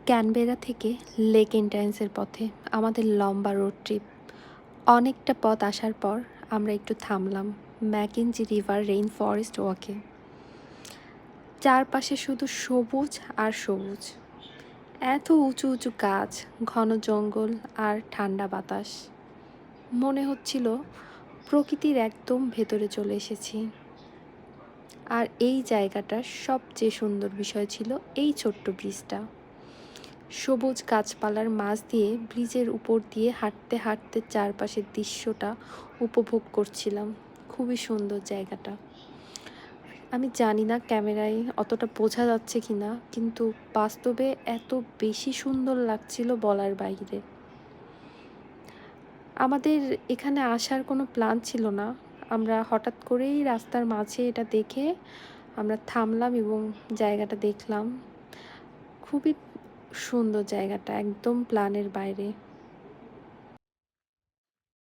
Canberra থেকে lake এন্ট্রান্সের পথে আমাদের লম্বা রোড ট্রিপ। অনেকটা পথ আসার পর আমরা একটু থামলাম ম্যাকেঞ্জি রিভার রেইন ফরেস্ট ওয়াকে। চারপাশে শুধু সবুজ আর সবুজ, এত উঁচু উঁচু গাছ, ঘন জঙ্গল আর ঠান্ডা বাতাস। মনে হচ্ছিল প্রকৃতির একদম ভেতরে চলে এসেছি। আর এই জায়গাটার সবচেয়ে সুন্দর বিষয় ছিল এই ছোট্ট ব্রিজটা। সবুজ গাছপালার মাঝ দিয়ে ব্রিজের উপর দিয়ে হাঁটতে হাঁটতে চারপাশের দৃশ্যটা উপভোগ করছিলাম। খুবই সুন্দর জায়গাটা। আমি জানি না ক্যামেরায় অতটা বোঝা যাচ্ছে কি না, কিন্তু বাস্তবে এত বেশি সুন্দর লাগছিল বলার বাইরে। আমাদের এখানে আসার কোনো প্ল্যান ছিল না, আমরা হঠাৎ করেই রাস্তার মাঝে এটা দেখে আমরা থামলাম এবং জায়গাটা দেখলাম। খুবই সুন্দর জায়গাটা, একদম প্ল্যানের বাইরে।